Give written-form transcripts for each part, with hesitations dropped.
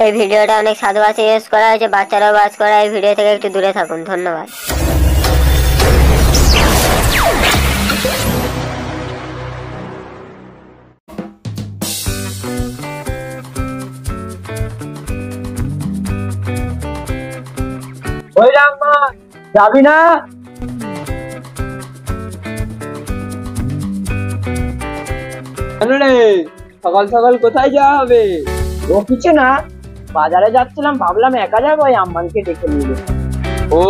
এই ভিডিওটা অনেক সাধু ভাষায় ইউজ করা হয়েছে, বাচ্চারাও বাস করা। এই ভিডিও থেকে একটু দূরে থাকুন। ধন্যবাদ। ওই রাম্মা, যাবি না? কেন রে, সকাল সকাল কোথায় যাওয়া হবে? ও কিছু না, বাজারে যাচ্ছিলাম, ভাবলাম একা যাবো, ওই আম্মানকে ডেকে নিয়ে। ও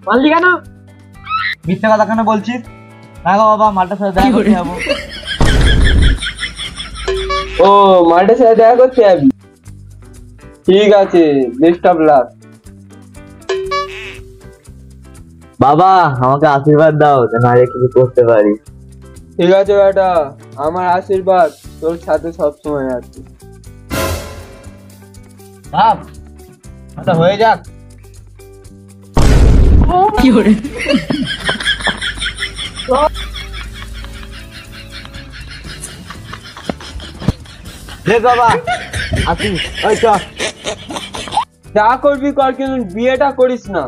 মানলি কেন? মিথ্যা কথা কেন বলছিস? না গো বাবা, মালটার সাথে দেখা করতে যাবো। ও মাঠের সাথে দেখা করতে যাবি? ঠিক আছে, বেস্ট অফ লাক। বাবা আমাকে আশীর্বাদ দাও যেন আগে কিছু করতে পারি। ঠিক আছে বেটা, আমার আশীর্বাদ তোর সাথে সবসময় আছে। বাপ আচ্ছা হয়ে যাক। বাবা আসি, ওই চ। যা করবি কর, কিন্তু বিয়েটা করিস না।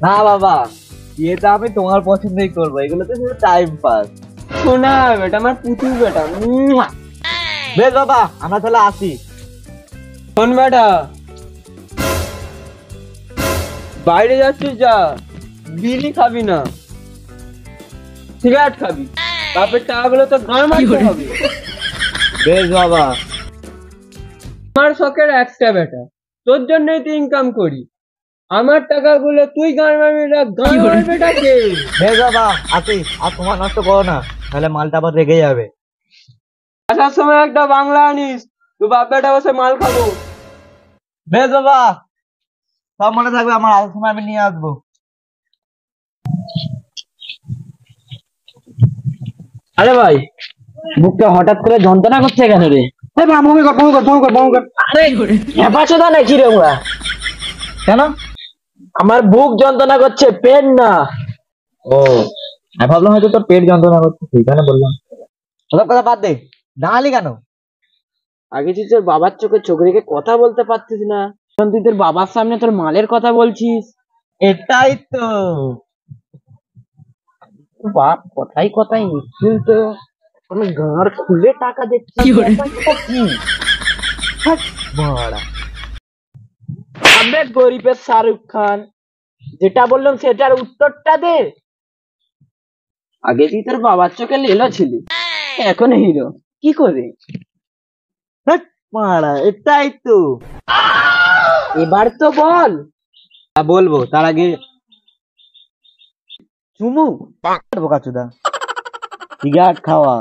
না বাবা, বিয়েটা আমি তোমার পছন্দই করবো, এগুলোতে শুধু টাইম পাস। শোনা বেটা, আমার পুতুল বেটা। বেশ বাবা, আমরা তাহলে আসি। শোন বেটা, বাইরে যাচ্ছিস যা, বিড়ি খাবি না, সিগারেট খাবি। বাপের টাকাগুলো তো গান মারতে হবে। বেশ বাবা। আমার শখের একটা বেটা, তোর জন্যই তো ইনকাম করি। আমার টাকাগুলো তুই গান মারবি না, গান মারবিটা কে? বেশ বাবা আসি, আর তোমার নষ্ট করো না, তাহলে মালটা আবার রেগে যাবে। আসার সময় একটা বাংলা আনিস, তুই বাপ বেটা বসে মাল খাবো। বেশ বাবা, সব মনে থাকবে, আমার আসার সময় আমি নিয়ে আসবো। আরে ভাই, বুকটা হঠাৎ করে যন্ত্রণা করছে কেন রে? আরে হেপাচোদা নাকি রে ওরা? কেন? আমার বুক যন্ত্রণা করছে, পেন না। ও আমি ভাবলাম হয়তো তোর পেট যন্ত্রণা করছে, সেইখানে বললাম। সব কথা বাদ দে, দাঁড়ালি কেন? আগে তুই তোর বাবার চোখে চোখ রেখে কথা বলতে পারতিস না, এখন তুই তোর বাবার সামনে তোর মালের কথা বলছিস। এটাই তো বাপ কথাই কথাই নিশ্চিল তো, কোনো গাঁড় খুলে টাকা দিচ্ছি। বড়া আবে গরিবের শাহরুখ খান, যেটা বললাম সেটার উত্তরটা দে। আগে তুই তোর বাবার চোখে লেলো ছিলি, এখন হিরো কি করে? মারা, এটাই তো। এবার তো বল। বলবো, তার আগে চুমু বোকাচুদা, সিগারেট খাওয়া।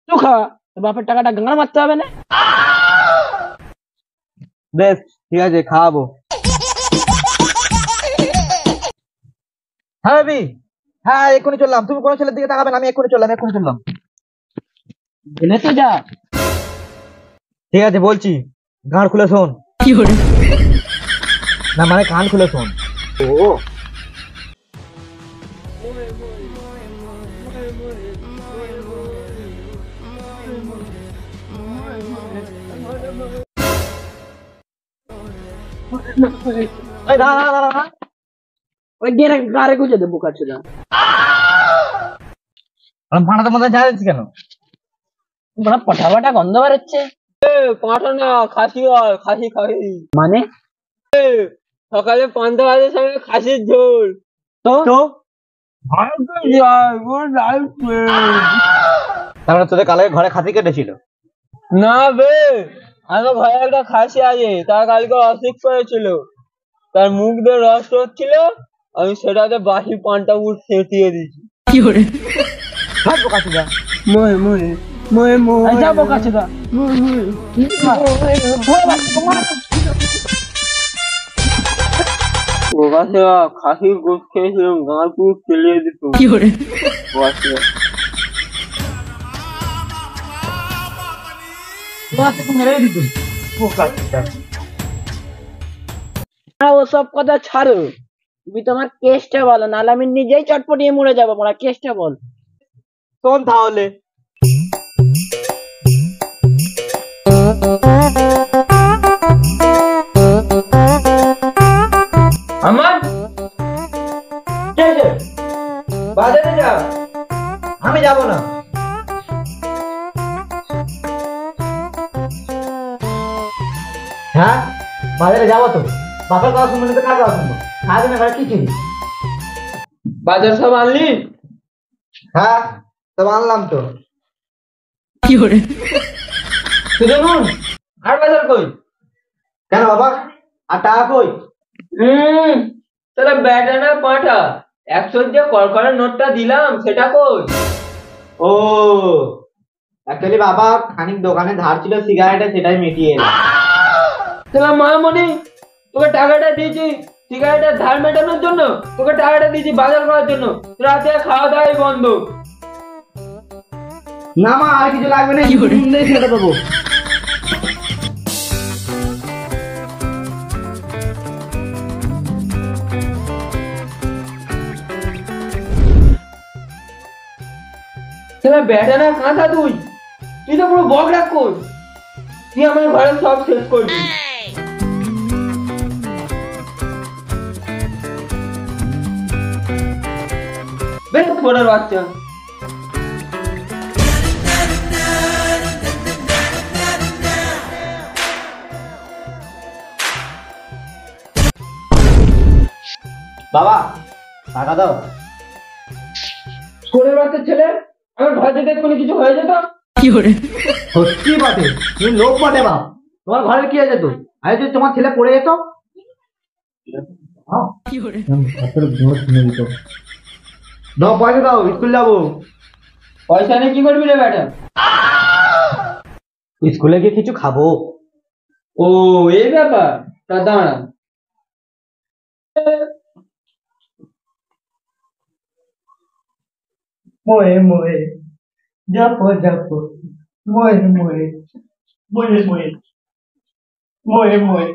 তুই খা, তোর বাপের টাকাটা গাঁড় মারতে হবে না। বেশ ঠিক আছে, খাওয়াবো। হ্যাঁ বি, হ্যাঁ এক্ষুনি চললাম। তুমি কোনো ছেলের দিকে তাকাবে না, আমি এক্ষুনি চললাম। জেনে তো যা। ঠিক আছে বলছি, গাঁড় খুলে শোন। না মানে কান খুলে শোন। ও এই দাঁড়া, ওই দিয়ে গাড়ে গুঁজে দেবো কাছে না। ভাড়াতে মধ্যে জানিস কেন? বড় পটাপটা গন্ধ বেরোচ্ছে। পাঠা না, খাসি হয়, খাসি খাসি। মানে সকালে পান্তা ভাতের সঙ্গে খাসির ঝোল। তো তারপরে তোদের কালকে ঘরে খাসি কেটেছিল? না বে, আমার ঘরে একটা খাসি আছে, তার কালকে অসুখ করেছিল, তার মুখ দিয়ে রস হচ্ছিল, আমি সেটাতে বাসি পান্তা পুর সেটিয়ে দিয়েছি। বোকাচুদা, ময়ে ময়ে ময়ে ময়ে যাবো কাছে দা। ও কাছে খাসির গোস খেয়েছিলাম, গাঁ পুরো ফেলিয়ে দিত। ও কাছে ওসব কথা ছাড়ো, তুমি তোমার কেসটা বলো, নাহলে আমি নিজেই চটপটিয়ে মরে যাবো। কেসটা বল। শোন তাহলে, আমি যাব না। হ্যাঁ বাজারে যাবো তো, বাপের কথা শুনবো না তো কার কথা শুনবো? সারাদিন ঘরে কি চিনি? বাজার সব আনলি? হ্যাঁ তবে আনলাম তো। শুধু নুন আর বাজার কই? কেন বাবা, আর টাকা কই? তাহলে ব্যাটা না পাঁঠা 100 যে কড়কড়ার নোটটা দিলাম সেটা কই? ও অ্যাকচুয়ালি বাবা খানিক দোকানে ধার ছিল সিগারেটে, সেটাই মিটিয়ে এলাম। তাহলে মামনি তোকে টাকাটা দিয়েছি সিগারেটের ধার মেটানোর জন্য, তোকে টাকাটা দিয়েছি বাজার করার জন্য, রাতে খাওয়া দাওয়াই বন্ধ। না মা আর কিছু লাগবে না, সেটা দেবো। তাহলে ব্যাটা না কাঁথা তুই তো পুরো বক রাখ কর, তুই আমার ঘরে সব শেষ করবি। বেশ ছোটার বাচ্চা। বাবা টাকা দাও। ছোটের বাচ্চা ছেলে, আমার ঘর থেকে কোনো কিছু হয়ে যেত। সত্যি বটে, তুমি লোক বটে বাপ। তোমার ঘরে কি হয়ে যেত? আরে যদি তোমার ছেলে পড়ে যেত, দাও পয়সা দাও, স্কুল যাবো। পয়সা নিয়ে কি করবি রে ব্যাটা? স্কুলে গিয়ে কিছু খাবো। ও এই ব্যাপার, তা দাঁড়া। মোয়ে মোয়ে যাপো যাপো মোয়ে মোয়ে মোয়ে মোয়ে মোয়ে মোয়ে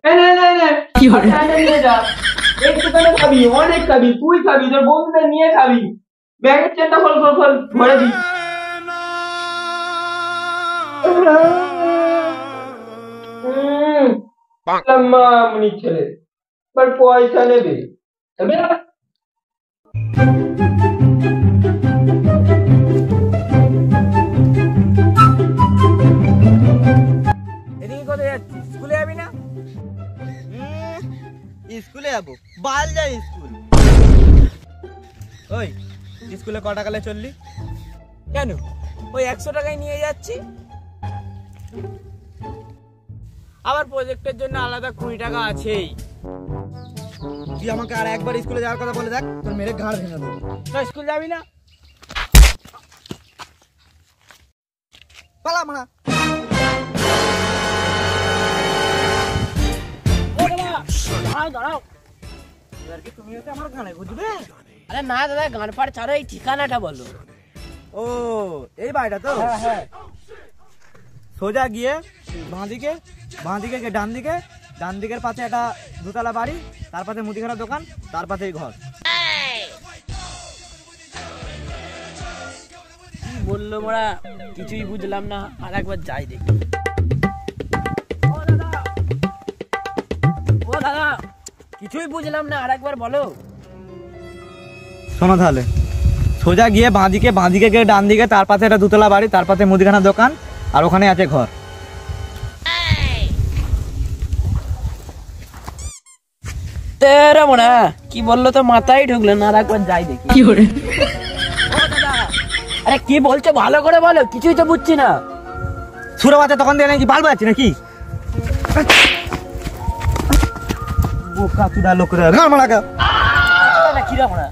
নিয়ে যা, একটুখানি খাবি, অনেক খাবি, তুই খাবি, তোর বন্ধুদের নিয়ে খাবি। ব্যাগের চেনটা খোল খোল খোল, ভরে দি। মামনি ছেলে এবার পয়সা নেবে। এদিকে কোথায় যাচ্ছিস? স্কুলে যাবি না? স্কুলে যাবো, বাল যাই স্কুল। ওই স্কুলে ক টাকালে চললি? কেন ওই 100 টাকায় নিয়ে যাচ্ছি, আবার প্রজেক্টের জন্য আলাদা 20 টাকা আছেই। তুই আমাকে আর একবার স্কুলে যাওয়ার কথা বলে দেখ, তোর মেরে ঘাড় ভেঙে দেবো। না স্কুল যাবি না? পালা মারা। দাঁড়াও, এবার কি তুমি হচ্ছে আমার গানে বুঝবে? আরে না দাদা, গান ফাড় ছাড়ো, এই ঠিকানাটা বলো। ও এই বাড়িটা তো? হ্যাঁ। সোজা গিয়ে বাঁদিকে গিয়ে ডান দিকের পাশে একটা দুতলা বাড়ি, তার পাশে মুদিখানার দোকান, তার পাশেই ঘর। কি বললো মোরা, কিছুই বুঝলাম না, আর একবার যাই দেখি। ও দাদা কিছুই বুঝলাম না, আর একবার বলো। শোনো তাহলে, সোজা গিয়ে বাঁদিকে গিয়ে ডান দিকে, তার পাশে একটা দুতলা বাড়ি, তার পাশে মুদিখানার দোকান, আর ওখানে আছে ঘর। তেরা মোনা কি বললো তো মাথায় ঢুকলো না, আর একবার যাই দেখি। কি করে? আরে কি বলছো ভালো করে বলো, কিছুই তো বুঝছি না। সুরে বাচ্চা তখন দিয়ে নাকি বাল বাচ্ছি নাকি? বোকা চুদা লোক রে, গান মারাকা। কি রে মোনা?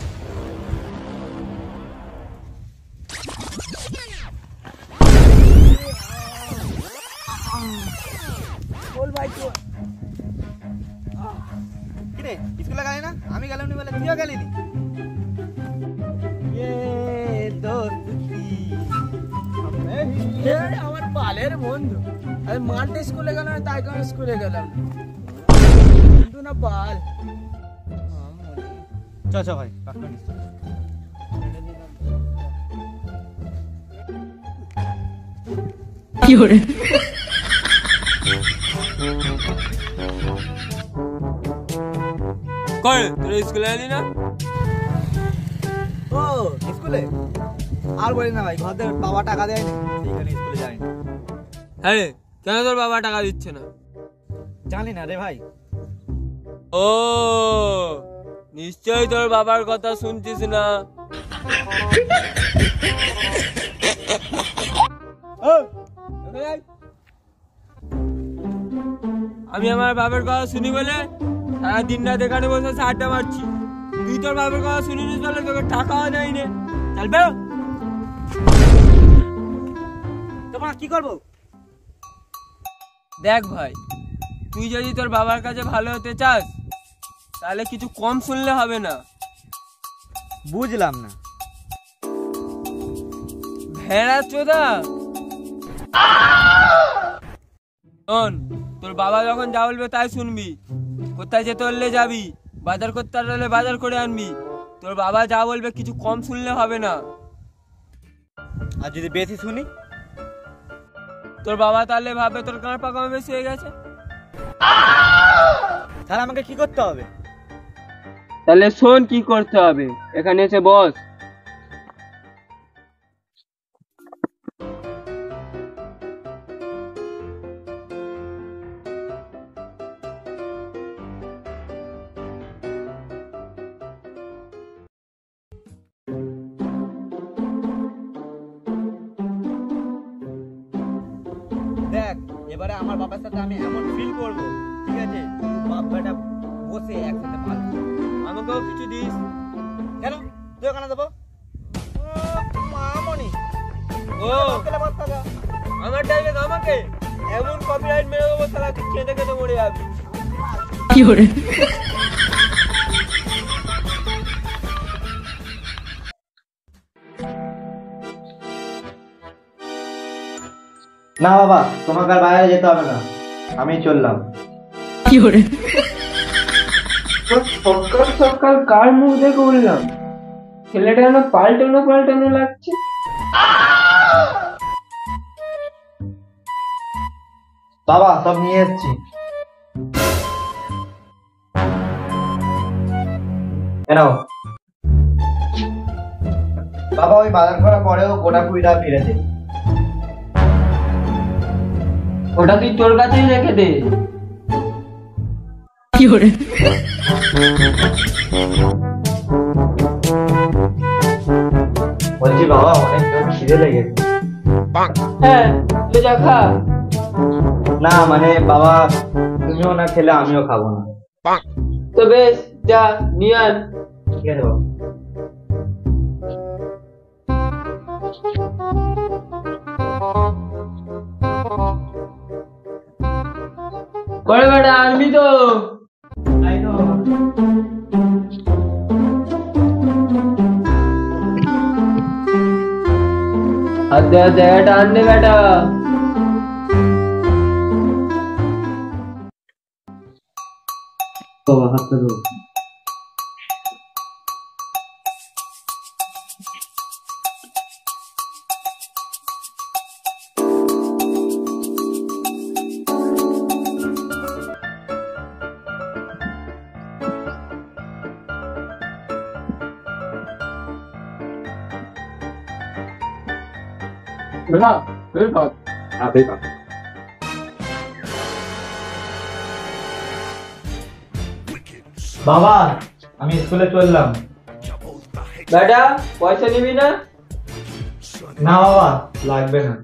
বল ভাই তো। কিরে স্কুলে গেলি না? আমি গেলাম নি বলে তুইও গেলি নি? আমার বালের বন্ধু, আরে মাল্টি স্কুলে গেল না, তাই কারণে স্কুলে গেলাম বন্ধু না বাল। চ ভাই কি করে? কই তোর স্কুলে এলি না? ও স্কুলে আর বলি না ভাই, ঘরে বাবা টাকা দেয় না, সেইখানে স্কুলে যাই না। হ্যাঁ, কেন তোর বাবা টাকা দিচ্ছে না? জানি না রে ভাই। ও নিশ্চয়ই তোর বাবার কথা শুনছিস না। আমি আমার বাবার কথা শুনি বলে সারা দিন রাত এখানে বসে আড্ডা মারছি। তুই তোর বাবার কথা শুনিস বলে তোকে টাকাও দেয় না। চল বেরো। তোমার কি করবো? দেখ ভাই, তুই যদি তোর বাবার কাছে ভালো হতে চাস তাহলে কিছু কম শুনলে হবে না। বুঝলাম না। ভেড়া চোদা, শোন, তোর বাবা যখন যা বলবে তাই শুনবি। কোথায় যেতে হলে যাবি, বাজার করতে হলে বাজার করে আনবি। তোর বাবা যা বলবে কিছু কম শুনলে হবে না। আর যদি বেশি শুনি? তোর বাবা তাহলে ভাবে তোর কাঁড় পাকামো বেশি হয়ে গেছে। তাহলে আমাকে কি করতে হবে? তাহলে শোন কি করতে হবে, এখানে এসে বস। দেখ, এবারে আমার বাবার সাথে আমি এমন ফিল করবো, ঠিক আছে? বাপ বেটা বসে একসাথে মারবো। আমাকেও কিছু দিস। কেন? তুই ওখানে দেবো? মামনি ও আমার টাইমে আমাকে এমন কপিরাইট মেরে দেবো, সালা তুই খেতে খেতে মরে যাবি। কি করে? না বাবা, তোমাকে আর বাইরে যেতে হবে না, আমি চললাম। কি করে? সকাল সকাল কার মুখ দেখে বললাম? ছেলেটা যেন পাল্টানো পাল্টানো লাগছে। বাবা সব নিয়ে এসছি। কেন বাবা, ওই বাজার করার পরেও গোটা 20 টাকা ফিরেছে। ওটা তুই তোর কাছেই রেখে দে। কি করে? বলছি বাবা, অনেক খিদে লেগেছে। হ্যাঁ, তুই যা খা। না মানে বাবা, তুমিও না খেলে আমিও খাবো না। তো বেশ, যা নিয়ে আন। ঠিক আছে বাবা। করে বেটা আনবি তো? তাই তো বাবা। আর জায়গাটা আনবে বেটা। বাবা হাতটা দাও। বেটা বের কর। বাবা আমি স্কুলে চললাম। বেটা পয়সা নিবি না? না বাবা, লাগবে না।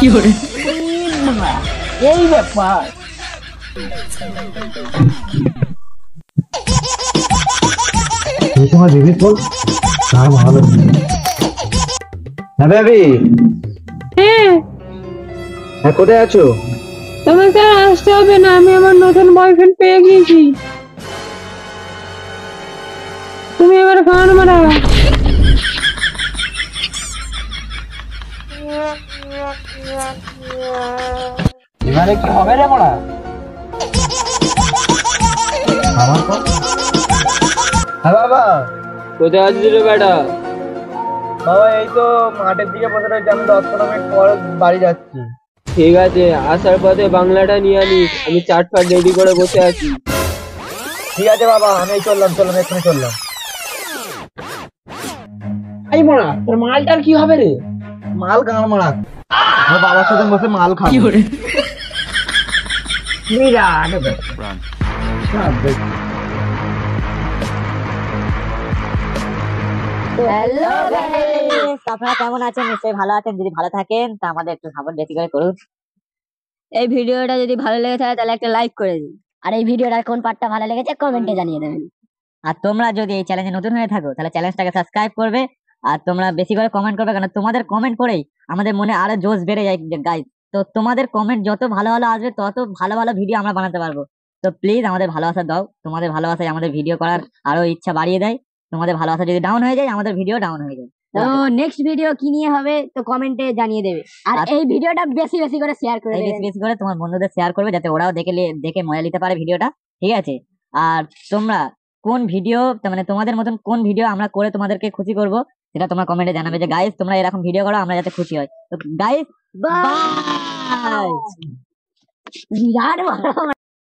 কি করে? এই ব্যাপার। তোমার দিদি বল, তার ভালো। হ্যাঁ বেবি, হ্যাঁ কোথায় আছো? তোমাকে আর আসতে হবে না, আমি আমার নতুন বয়ফ্রেন্ড পেয়ে গিয়েছি। তুমি এবার গান মারা। এবারে কি হবে রে মোড়া? আমার তো হ্যাঁ বাবা। কোথায় আছিস রে বেটা? বাবা এই তো মাঠের দিকে বসে রয়েছে, আমি 10-15 মিনিট পর বাড়ি যাচ্ছি। ঠিক আছে, আসার পথে বাংলাটা নিয়ে আনিস, আমি চাট ফাট রেডি করে বসে আছি। ঠিক আছে বাবা, আমি চললাম এক্ষুনি চললাম। এই মোড়া, তোর মালটার কি হবে রে? মাল গান মারা, আমার বাবার সাথে বসে মাল খাবো। বিরাট হ্যালো গাইস, আপনারা কেমন আছেন? নিশ্চয়ই ভালো আছেন। যদি ভালো থাকেন তা আমাদের একটু সাপোর্ট বেশি করে করুন। এই ভিডিওটা যদি ভালো লেগে থাকে তাহলে একটা লাইক করে দিন, আর এই ভিডিওটার কোন পার্টটা ভালো লেগেছে কমেন্টে জানিয়ে দেবেন। আর তোমরা যদি এই চ্যানেলে নতুন হয়ে থাকো তাহলে চ্যানেলটাকে সাবস্ক্রাইব করবে, আর তোমরা বেশি করে কমেন্ট করবে, কারণ তোমাদের কমেন্ট করেই আমাদের মনে আরো জোশ বেড়ে যায় গাইস। তো তোমাদের কমেন্ট যত ভালো ভালো আসবে তত ভালো ভালো ভিডিও আমরা বানাতে পারবো। তো প্লিজ আমাদের ভালোবাসা দাও, তোমাদের ভালোবাসায় আমাদের ভিডিও করার আরো ইচ্ছা বাড়িয়ে দেয়। তোমাদের ভালোবাসা যদি ডাউন হয়ে যায় আমাদের ভিডিও ডাউন হয়ে যায়। তো নেক্সট ভিডিও কি নিয়ে হবে তো কমেন্টে জানিয়ে দেবে, আর এই ভিডিওটা বেশি বেশি করে শেয়ার করে দেবে, বেশি করে তোমার বন্ধুদের শেয়ার করবে যাতে ওরাও দেখে মজা নিতে পারে ভিডিওটা, ঠিক আছে? আর তোমরা কোন ভিডিও, মানে তোমাদের মতন কোন ভিডিও আমরা করে তোমাদেরকে খুশি করব সেটা তোমরা কমেন্টে জানাবে যে গাইস তোমরা এরকম ভিডিও করো, আমরা যাতে খুশি হয়। তো গাইস বাই। বিরাট